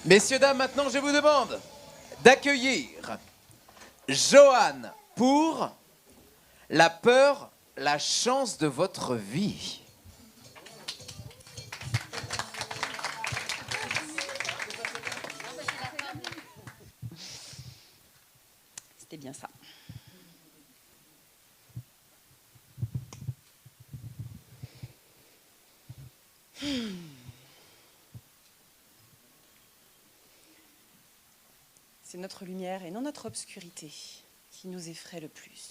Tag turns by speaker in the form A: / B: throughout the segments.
A: Messieurs, dames, maintenant je vous demande d'accueillir Joanne pour La peur, la chance de votre vie.
B: C'était bien ça. C'est notre lumière et non notre obscurité qui nous effraie le plus.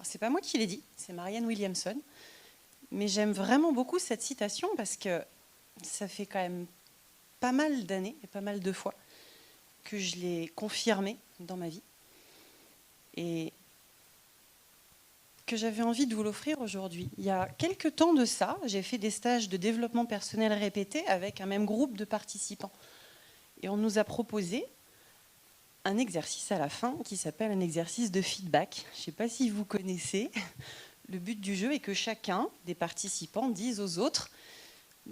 B: C'est pas moi qui l'ai dit, c'est Marianne Williamson. Mais j'aime vraiment beaucoup cette citation parce que ça fait quand même pas mal d'années et pas mal de fois que je l'ai confirmée dans ma vie. Et que j'avais envie de vous l'offrir aujourd'hui. Il y a quelques temps de ça, j'ai fait des stages de développement personnel répétés avec un même groupe de participants. Et on nous a proposé un exercice à la fin qui s'appelle un exercice de feedback. Je ne sais pas si vous connaissez. Le but du jeu est que chacun des participants dise aux autres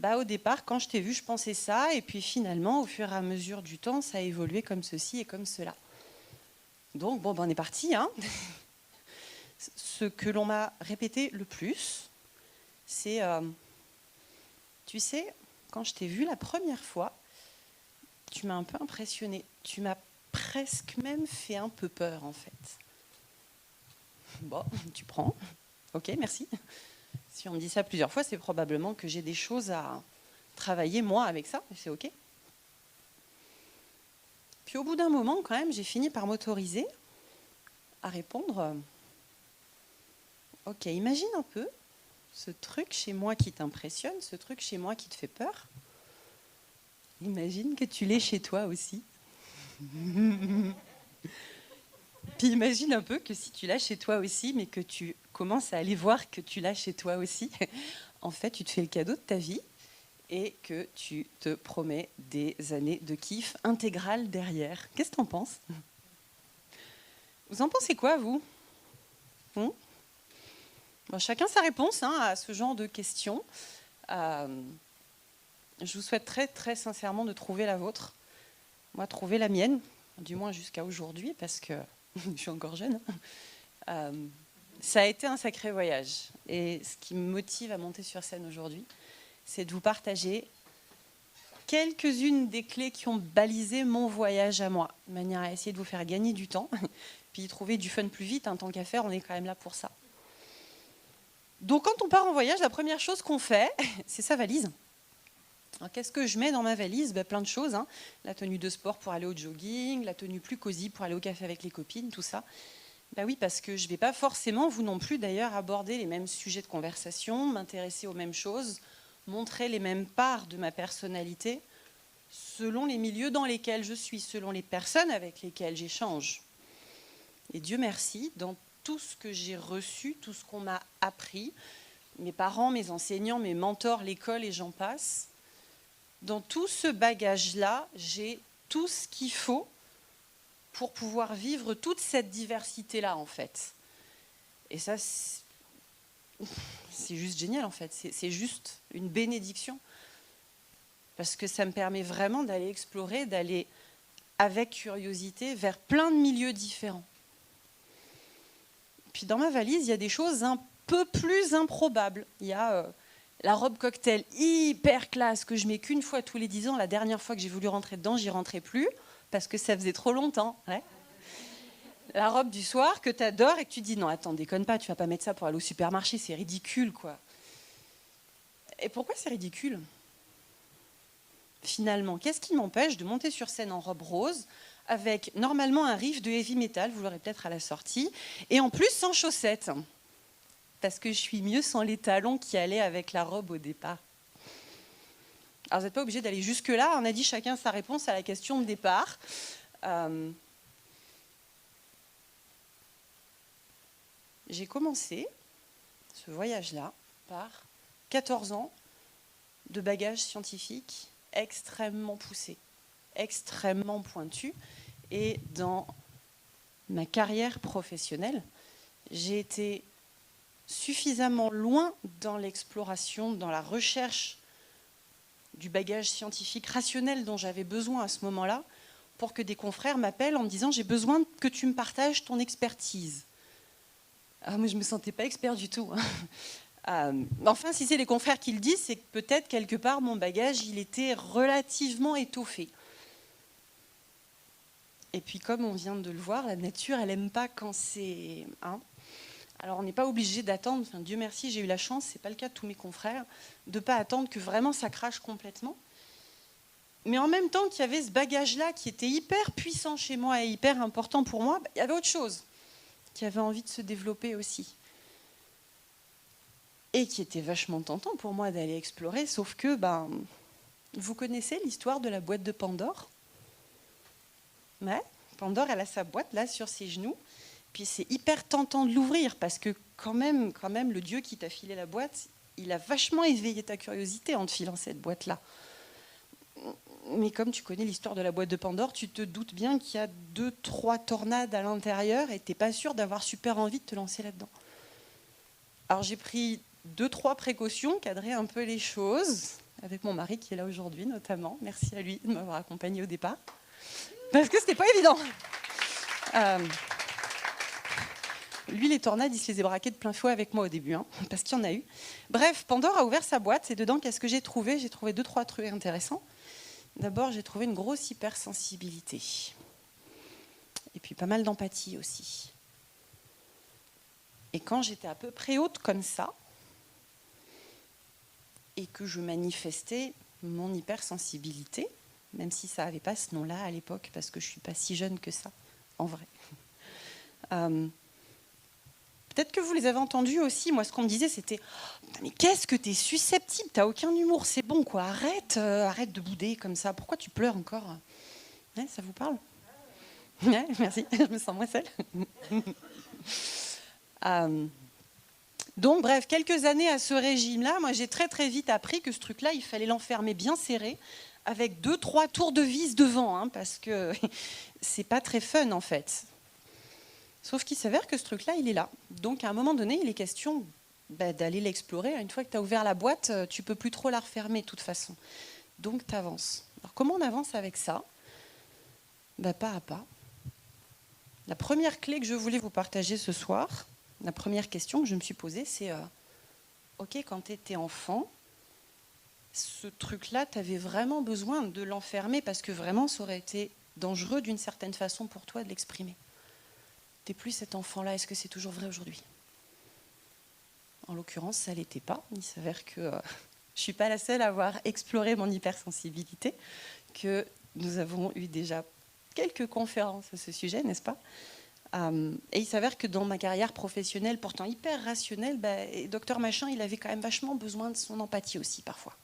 B: au départ, quand je t'ai vu, je pensais ça, et puis finalement, au fur et à mesure du temps, ça a évolué comme ceci et comme cela. Donc, on est parti. Ce que l'on m'a répété le plus, c'est tu sais, quand je t'ai vu la première fois, tu m'as un peu impressionnée. Tu m'as presque même fait un peu peur, en fait. Bon, tu prends. Ok, merci. Si on me dit ça plusieurs fois, c'est probablement que j'ai des choses à travailler, moi, avec ça, et c'est ok. Puis au bout d'un moment, quand même, j'ai fini par m'autoriser à répondre ok, imagine un peu ce truc chez moi qui t'impressionne, ce truc chez moi qui te fait peur. Imagine que tu l'aies chez toi aussi. Puis imagine un peu que si tu l'as chez toi aussi, mais que tu commences à aller voir que tu l'as chez toi aussi, en fait, tu te fais le cadeau de ta vie et que tu te promets des années de kiff intégral derrière. Qu'est-ce que t'en penses ? Vous en pensez quoi, vous ? Chacun sa réponse à ce genre de questions. Je vous souhaite très, très sincèrement de trouver la vôtre. Moi, trouver la mienne, du moins jusqu'à aujourd'hui, parce que je suis encore jeune. Ça a été un sacré voyage. Et ce qui me motive à monter sur scène aujourd'hui, c'est de vous partager quelques-unes des clés qui ont balisé mon voyage à moi, de manière à essayer de vous faire gagner du temps, puis trouver du fun plus vite, tant qu'à faire, on est quand même là pour ça. Donc quand on part en voyage, la première chose qu'on fait, c'est sa valise. Alors, qu'est-ce que je mets dans ma valise ? Plein de choses. La tenue de sport pour aller au jogging, la tenue plus cosy pour aller au café avec les copines, tout ça. Oui, parce que je ne vais pas forcément, vous non plus d'ailleurs, aborder les mêmes sujets de conversation, m'intéresser aux mêmes choses, montrer les mêmes parts de ma personnalité, selon les milieux dans lesquels je suis, selon les personnes avec lesquelles j'échange. Et Dieu merci, dans tout ce que j'ai reçu, tout ce qu'on m'a appris, mes parents, mes enseignants, mes mentors, l'école et j'en passe, dans tout ce bagage-là, j'ai tout ce qu'il faut pour pouvoir vivre toute cette diversité-là, en fait. Et ça, c'est juste génial, en fait. C'est juste une bénédiction. Parce que ça me permet vraiment d'aller explorer, d'aller avec curiosité vers plein de milieux différents. Puis dans ma valise, il y a des choses un peu plus improbables. Il y a la robe cocktail hyper classe que je mets qu'une fois tous les 10 ans. La dernière fois que j'ai voulu rentrer dedans, j'y rentrais plus parce que ça faisait trop longtemps. Ouais. La robe du soir que tu adores et que tu dis non, attends, déconne pas, tu vas pas mettre ça pour aller au supermarché, c'est ridicule, quoi. Et pourquoi c'est ridicule ? Finalement, qu'est-ce qui m'empêche de monter sur scène en robe rose avec normalement un riff de heavy metal, vous l'aurez peut-être à la sortie, et en plus sans chaussettes, parce que je suis mieux sans les talons qui allaient avec la robe au départ. Alors vous n'êtes pas obligé d'aller jusque-là, on a dit chacun sa réponse à la question de départ. J'ai commencé ce voyage-là par 14 ans de bagages scientifiques extrêmement poussés, extrêmement pointus. Et dans ma carrière professionnelle, j'ai été suffisamment loin dans l'exploration, dans la recherche du bagage scientifique rationnel dont j'avais besoin à ce moment-là pour que des confrères m'appellent en me disant « j'ai besoin que tu me partages ton expertise ». Ah, moi, je ne me sentais pas expert du tout. Enfin, si c'est les confrères qui le disent, c'est que peut-être quelque part mon bagage, il était relativement étoffé. Et puis comme on vient de le voir, la nature, elle n'aime pas quand c'est... Alors on n'est pas obligé d'attendre, enfin, Dieu merci, j'ai eu la chance, ce n'est pas le cas de tous mes confrères, de ne pas attendre que vraiment ça crache complètement. Mais en même temps qu'il y avait ce bagage-là qui était hyper puissant chez moi et hyper important pour moi, il y avait autre chose qui avait envie de se développer aussi. Et qui était vachement tentant pour moi d'aller explorer, sauf que, vous connaissez l'histoire de la boîte de Pandore ? Ouais, Pandore, elle a sa boîte là sur ses genoux, puis c'est hyper tentant de l'ouvrir, parce que quand même, le Dieu qui t'a filé la boîte, il a vachement éveillé ta curiosité en te filant cette boîte-là. Mais comme tu connais l'histoire de la boîte de Pandore, tu te doutes bien qu'il y a 2-3 tornades à l'intérieur, et t'es pas sûr d'avoir super envie de te lancer là-dedans. Alors j'ai pris 2-3 précautions, cadrer un peu les choses, avec mon mari qui est là aujourd'hui notamment. Merci à lui de m'avoir accompagnée au départ, parce que c'était pas évident. Lui, les tornades, il se les a braquées de plein fouet avec moi au début, parce qu'il y en a eu. Bref, Pandore a ouvert sa boîte, et dedans, qu'est-ce que j'ai trouvé ? J'ai trouvé 2-3 trucs intéressants. D'abord, j'ai trouvé une grosse hypersensibilité. Et puis pas mal d'empathie aussi. Et quand j'étais à peu près haute comme ça, et que je manifestais mon hypersensibilité, même si ça n'avait pas ce nom-là à l'époque, parce que je ne suis pas si jeune que ça, en vrai. Peut-être que vous les avez entendus aussi. Moi, ce qu'on me disait, c'était « Mais qu'est-ce que tu es susceptible, tu n'as aucun humour, c'est bon, quoi. Arrête de bouder comme ça. Pourquoi tu pleures encore ?» Ouais, ça vous parle ? Ouais, merci, je me sens moins seule. Donc, bref, quelques années à ce régime-là, moi, j'ai très, très vite appris que ce truc-là, il fallait l'enfermer bien serré, avec 2-3 tours de vis devant, parce que c'est pas très fun, en fait. Sauf qu'il s'avère que ce truc-là, il est là. Donc, à un moment donné, il est question d'aller l'explorer. Une fois que tu as ouvert la boîte, tu peux plus trop la refermer, de toute façon. Donc, tu avances. Alors, comment on avance avec ça ? Pas à pas. La première clé que je voulais vous partager ce soir, la première question que je me suis posée, c'est ok, quand tu étais enfant, ce truc-là, tu avais vraiment besoin de l'enfermer parce que vraiment, ça aurait été dangereux d'une certaine façon pour toi de l'exprimer. Tu n'es plus cet enfant-là, est-ce que c'est toujours vrai aujourd'hui ? En l'occurrence, ça ne l'était pas. Il s'avère que je ne suis pas la seule à avoir exploré mon hypersensibilité, que nous avons eu déjà quelques conférences à ce sujet, n'est-ce pas ? Et il s'avère que dans ma carrière professionnelle, pourtant hyper rationnelle, Docteur Machin, il avait quand même vachement besoin de son empathie aussi, parfois.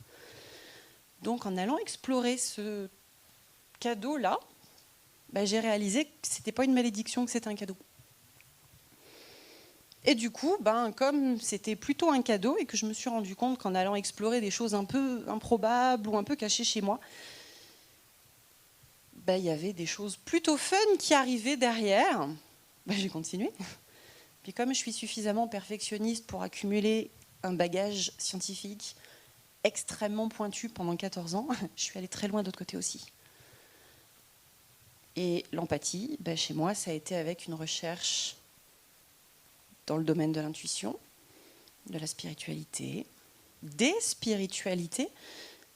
B: Donc, en allant explorer ce cadeau-là, j'ai réalisé que ce n'était pas une malédiction, que c'était un cadeau. Et du coup, comme c'était plutôt un cadeau et que je me suis rendu compte qu'en allant explorer des choses un peu improbables ou un peu cachées chez moi, il y avait des choses plutôt fun qui arrivaient derrière, j'ai continué. Puis comme je suis suffisamment perfectionniste pour accumuler un bagage scientifique extrêmement pointu pendant 14 ans, je suis allée très loin de l'autre côté aussi. Et l'empathie, chez moi, ça a été avec une recherche dans le domaine de l'intuition, de la spiritualité, des spiritualités,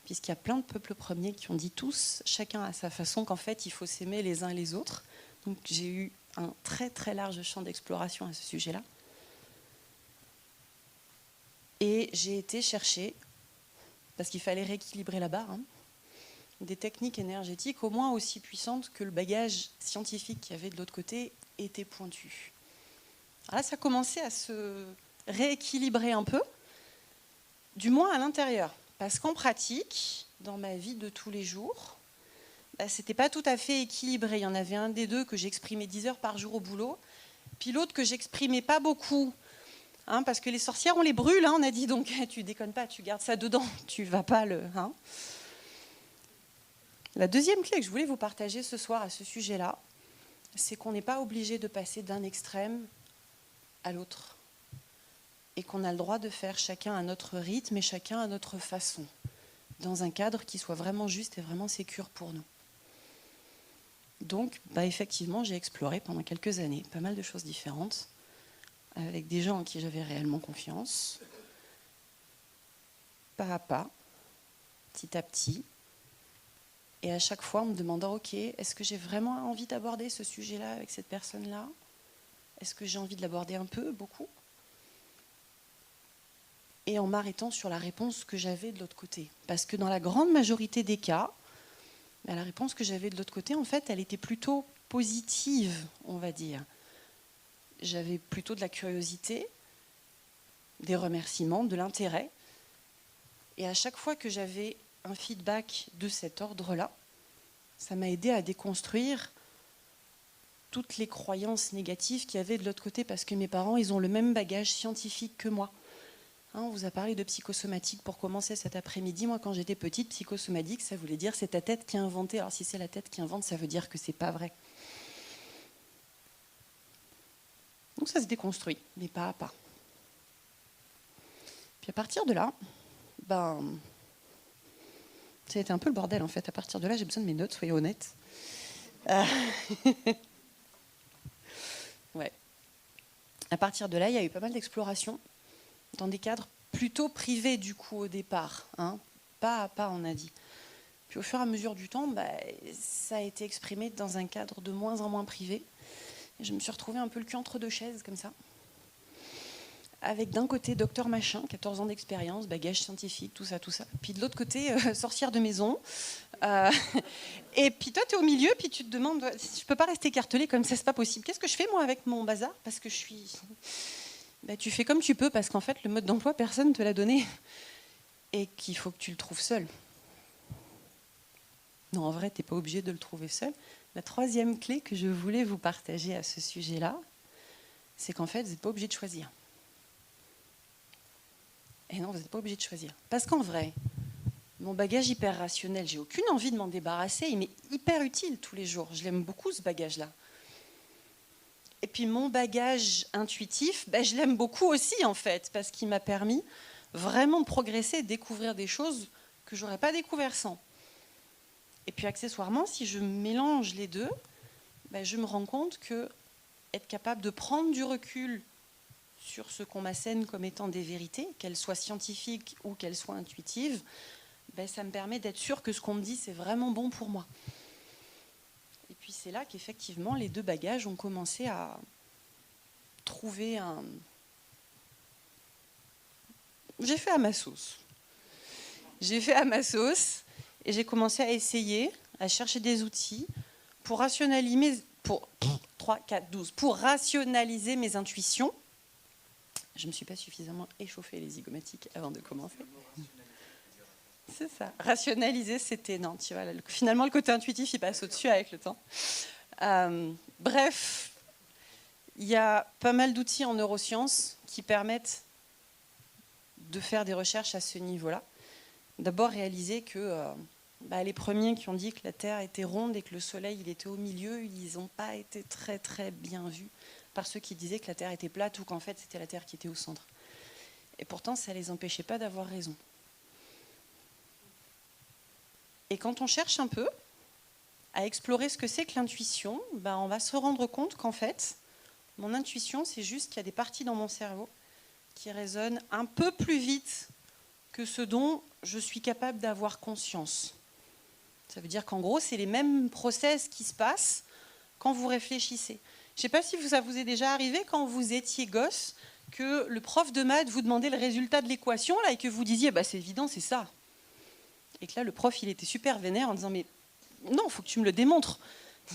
B: puisqu'il y a plein de peuples premiers qui ont dit tous, chacun à sa façon, qu'en fait, il faut s'aimer les uns les autres. Donc j'ai eu un très très large champ d'exploration à ce sujet-là. Et j'ai été chercher, parce qu'il fallait rééquilibrer la barre, des techniques énergétiques au moins aussi puissantes que le bagage scientifique qu'il y avait de l'autre côté était pointu. Alors là, ça commençait à se rééquilibrer un peu, du moins à l'intérieur. Parce qu'en pratique, dans ma vie de tous les jours, c'était pas tout à fait équilibré. Il y en avait un des deux que j'exprimais 10 heures par jour au boulot, puis l'autre que j'exprimais pas beaucoup. Parce que les sorcières, on les brûle, on a dit, donc tu déconnes pas, tu gardes ça dedans, tu vas pas le... La deuxième clé que je voulais vous partager ce soir à ce sujet-là, c'est qu'on n'est pas obligé de passer d'un extrême à l'autre. Et qu'on a le droit de faire chacun à notre rythme et chacun à notre façon dans un cadre qui soit vraiment juste et vraiment sécure pour nous. Donc, effectivement, j'ai exploré pendant quelques années pas mal de choses différentes, avec des gens en qui j'avais réellement confiance, pas à pas, petit à petit, et à chaque fois en me demandant, ok, est-ce que j'ai vraiment envie d'aborder ce sujet-là avec cette personne-là? Est-ce que j'ai envie de l'aborder un peu, beaucoup? Et en m'arrêtant sur la réponse que j'avais de l'autre côté. Parce que dans la grande majorité des cas, la réponse que j'avais de l'autre côté, en fait, elle était plutôt positive, on va dire. J'avais plutôt de la curiosité, des remerciements, de l'intérêt. Et à chaque fois que j'avais un feedback de cet ordre-là, ça m'a aidé à déconstruire toutes les croyances négatives qu'il y avait de l'autre côté, parce que mes parents, ils ont le même bagage scientifique que moi. On vous a parlé de psychosomatique pour commencer cet après-midi. Moi, quand j'étais petite, psychosomatique, ça voulait dire c'est ta tête qui a inventé. Alors si c'est la tête qui invente, ça veut dire que c'est pas vrai. Donc ça se déconstruit, mais pas à pas. Puis à partir de là, ça a été un peu le bordel en fait. À partir de là, j'ai besoin de mes notes, soyez honnêtes. Ouais. À partir de là, il y a eu pas mal d'explorations dans des cadres plutôt privés du coup au départ, pas à pas on a dit. Puis au fur et à mesure du temps, ça a été exprimé dans un cadre de moins en moins privé. Et je me suis retrouvée un peu le cul entre deux chaises comme ça, avec d'un côté docteur machin, 14 ans d'expérience, bagage scientifique, tout ça, puis de l'autre côté sorcière de maison. Et puis toi tu es au milieu, puis tu te demandes, je peux pas rester écartelée comme ça, c'est pas possible. Qu'est-ce que je fais moi avec mon bazar? Parce que je suis... tu fais comme tu peux, parce qu'en fait, le mode d'emploi, personne ne te l'a donné. Et qu'il faut que tu le trouves seul. Non, en vrai, tu n'es pas obligé de le trouver seul. La troisième clé que je voulais vous partager à ce sujet-là, c'est qu'en fait, vous n'êtes pas obligé de choisir. Et non, vous n'êtes pas obligé de choisir. Parce qu'en vrai, mon bagage hyper rationnel, j'ai aucune envie de m'en débarrasser. Il m'est hyper utile tous les jours. Je l'aime beaucoup, ce bagage-là. Et puis mon bagage intuitif, je l'aime beaucoup aussi en fait, parce qu'il m'a permis vraiment de progresser, de découvrir des choses que je n'aurais pas découvert sans. Et puis accessoirement, si je mélange les deux, je me rends compte que être capable de prendre du recul sur ce qu'on m'assène comme étant des vérités, qu'elles soient scientifiques ou qu'elles soient intuitives, ça me permet d'être sûr que ce qu'on me dit, c'est vraiment bon pour moi. Et puis c'est là qu'effectivement, les deux bagages ont commencé à trouver un... J'ai fait à ma sauce. Et j'ai commencé à essayer, à chercher des outils pour rationaliser mes intuitions. Je ne me suis pas suffisamment échauffé les zygomatiques avant de commencer. C'est ça. Rationaliser, c'était non. Tu vois, finalement, le côté intuitif, il passe au-dessus avec le temps. Bref, il y a pas mal d'outils en neurosciences qui permettent de faire des recherches à ce niveau-là. D'abord, réaliser que les premiers qui ont dit que la Terre était ronde et que le Soleil il était au milieu, ils n'ont pas été très très bien vus par ceux qui disaient que la Terre était plate ou qu'en fait c'était la Terre qui était au centre. Et pourtant, ça ne les empêchait pas d'avoir raison. Et quand on cherche un peu à explorer ce que c'est que l'intuition, on va se rendre compte qu'en fait, mon intuition, c'est juste qu'il y a des parties dans mon cerveau qui résonnent un peu plus vite que ce dont je suis capable d'avoir conscience. Ça veut dire qu'en gros, c'est les mêmes process qui se passent quand vous réfléchissez. Je ne sais pas si ça vous est déjà arrivé quand vous étiez gosse, que le prof de maths vous demandait le résultat de l'équation là, et que vous disiez c'est évident, c'est ça. Et que là, le prof, il était super vénère en disant mais non, il faut que tu me le démontres.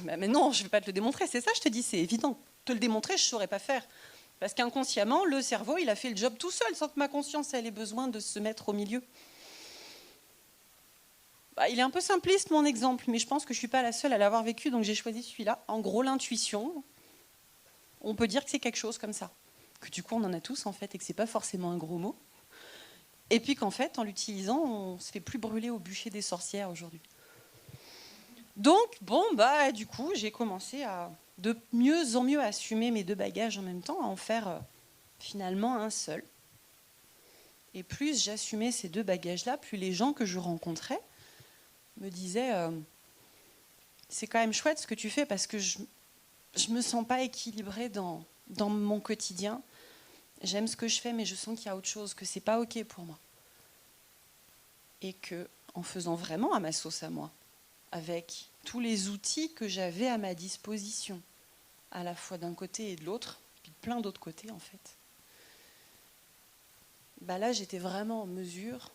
B: Mais non, je ne vais pas te le démontrer, c'est ça, je te dis, c'est évident. Te le démontrer, je ne saurais pas faire. Parce qu'inconsciemment, le cerveau, il a fait le job tout seul, sans que ma conscience ait besoin de se mettre au milieu. Il est un peu simpliste, mon exemple, mais je pense que je ne suis pas la seule à l'avoir vécu, donc j'ai choisi celui-là. En gros, l'intuition, on peut dire que c'est quelque chose comme ça. Que du coup, on en a tous, en fait, et que ce n'est pas forcément un gros mot. Et puis qu'en fait, en l'utilisant, on ne se fait plus brûler au bûcher des sorcières aujourd'hui. Donc, du coup, j'ai commencé à de mieux en mieux assumer mes deux bagages en même temps, à en faire finalement un seul. Et plus j'assumais ces deux bagages-là, plus les gens que je rencontrais me disaient c'est quand même chouette ce que tu fais parce que je me sens pas équilibrée dans mon quotidien. J'aime ce que je fais, mais je sens qu'il y a autre chose, que c'est pas OK pour moi. Et que, en faisant vraiment à ma sauce à moi, avec tous les outils que j'avais à ma disposition, à la fois d'un côté et de l'autre, puis de plein d'autres côtés en fait, bah là j'étais vraiment en mesure,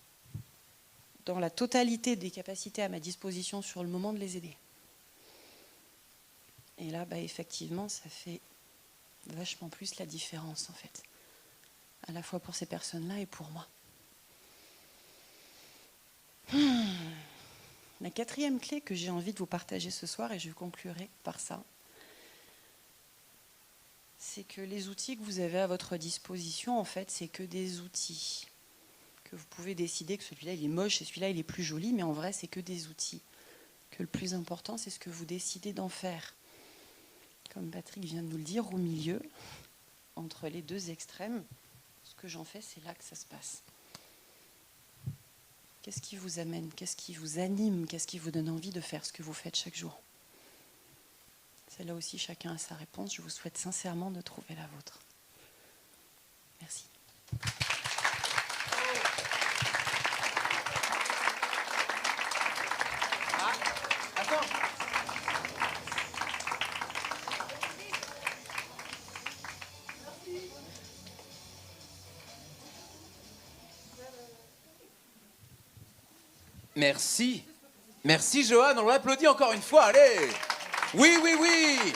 B: dans la totalité des capacités à ma disposition sur le moment, de les aider. Et là, bah, effectivement, ça fait vachement plus la différence en fait, à la fois pour ces personnes-là et pour moi. La quatrième clé que j'ai envie de vous partager ce soir, et je conclurai par ça, c'est que les outils que vous avez à votre disposition, en fait, c'est que des outils. Que vous pouvez décider que celui-là, il est moche et celui-là, il est plus joli, mais en vrai, c'est que des outils. Que le plus important, c'est ce que vous décidez d'en faire. Comme Patrick vient de nous le dire, au milieu, entre les deux extrêmes, ce que j'en fais, c'est là que ça se passe. Qu'est-ce qui vous amène? Qu'est-ce qui vous anime? Qu'est-ce qui vous donne envie de faire ce que vous faites chaque jour? C'est là aussi, chacun a sa réponse. Je vous souhaite sincèrement de trouver la vôtre. Merci.
A: Attends. Merci. Merci Johan, on l'applaudit encore une fois, allez. Oui, oui, oui.